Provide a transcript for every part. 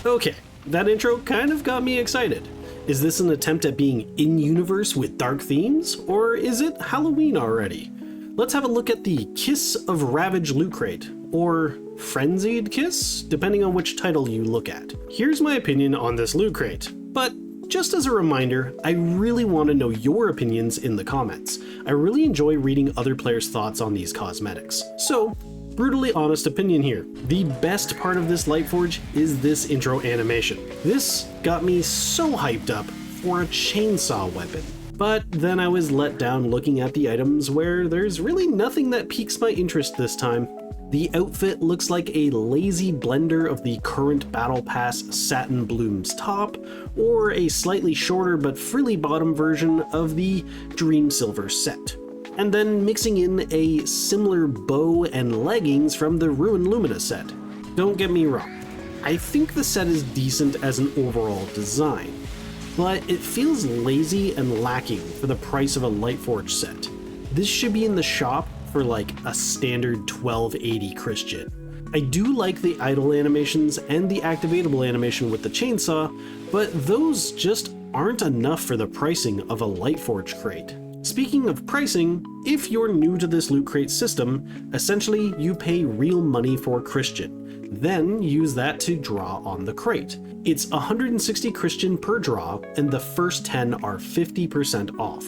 Okay, that intro kind of got me excited. Is this an attempt at being in-universe with dark themes, or is it Halloween already? Let's have a look at the Kiss of Ravage Lootcrate, or Frenzied Kiss, depending on which title you look at. Here's my opinion on this Lootcrate, but just as a reminder, I really want to know your opinions in the comments. I really enjoy reading other players' thoughts on these cosmetics. So, brutally honest opinion here. The best part of this Lightforge is this intro animation. This got me so hyped up for a chainsaw weapon. But then I was let down looking at the items where there's really nothing that piques my interest this time. The outfit looks like a lazy blender of the current Battle Pass Satin Blooms top, or a slightly shorter but frilly bottom version of the Dream Silver set. And then mixing in a similar bow and leggings from the Ruin Lumina set. Don't get me wrong, I think the set is decent as an overall design, but it feels lazy and lacking for the price of a Lightforge set. This should be in the shop for like a standard 1280 Christian. I do like the idle animations and the activatable animation with the chainsaw, but those just aren't enough for the pricing of a Lightforge crate. Speaking of pricing, if you're new to this Loot Crate system, essentially you pay real money for Christian, then use that to draw on the crate. It's 160 Christian per draw, and the first 10 are 50% off.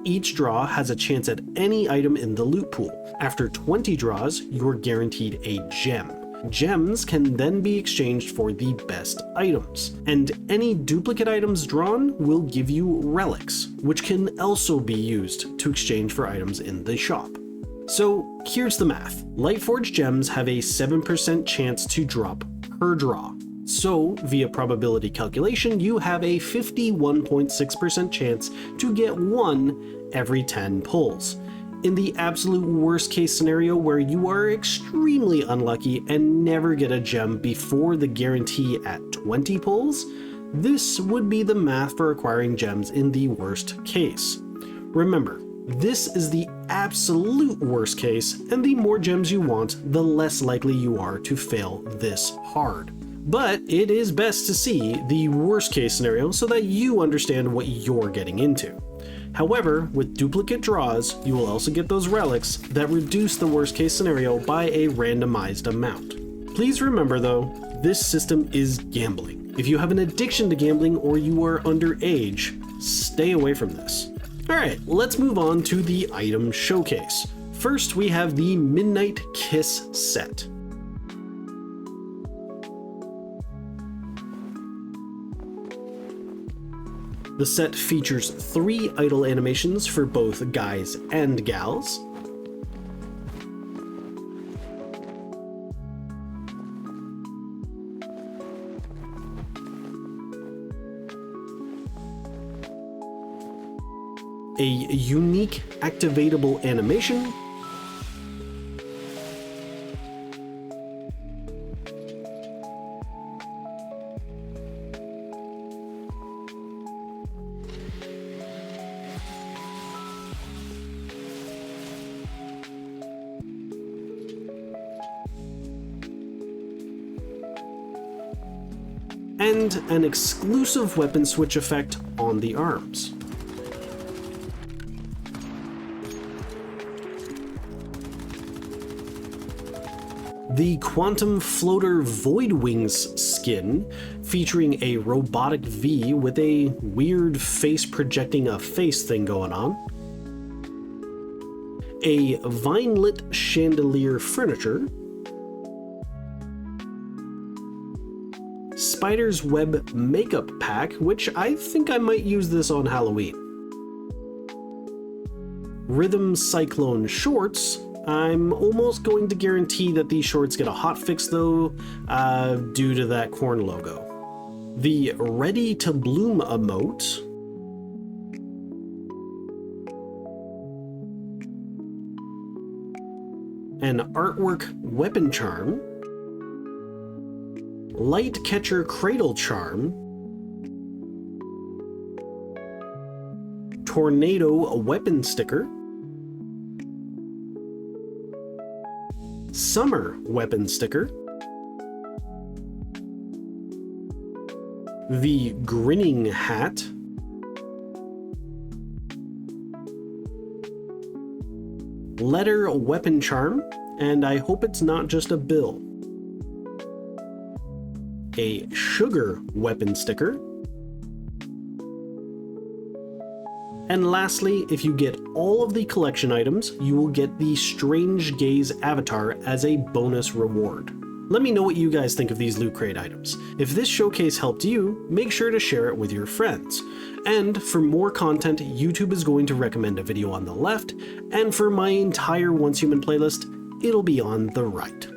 Each draw has a chance at any item in the loot pool. After 20 draws, you're guaranteed a gem. Gems can then be exchanged for the best items, and any duplicate items drawn will give you relics, which can also be used to exchange for items in the shop. So here's the math. Lightforge gems have a 7% chance to drop per draw. So via probability calculation, you have a 51.6% chance to get one every 10 pulls. In the absolute worst case scenario where you are extremely unlucky and never get a gem before the guarantee at 20 pulls, this would be the math for acquiring gems in the worst case. Remember, this is the absolute worst case, and the more gems you want, the less likely you are to fail this hard. But it is best to see the worst case scenario so that you understand what you're getting into. However, with duplicate draws, you will also get those relics that reduce the worst case scenario by a randomized amount. Please remember though, this system is gambling. If you have an addiction to gambling or you are underage, stay away from this. Alright, let's move on to the item showcase. First, we have the Midnight Kiss set. The set features 3 idle animations for both guys and gals. A unique activatable animation. And an exclusive weapon switch effect on the arms. The Quantum Floater Void Wings skin, featuring a robotic V with a weird face projecting a face thing going on. A vine-lit chandelier furniture. Spider's Web makeup pack, which I think I might use this on Halloween. Rhythm Cyclone shorts. I'm almost going to guarantee that these shorts get a hotfix though, due to that corn logo. The Ready to Bloom emote. An artwork weapon charm. Light Catcher Cradle charm. Tornado weapon sticker. Summer weapon sticker. the Grinning Hat, letter weapon charm, and I hope it's not just a bill, a sugar weapon sticker, and lastly, if you get all of the collection items, you will get the Strange Gaze avatar as a bonus reward. Let me know what you guys think of these Loot Crate items. If this showcase helped you, make sure to share it with your friends. And for more content, YouTube is going to recommend a video on the left, and for my entire Once Human playlist, it'll be on the right.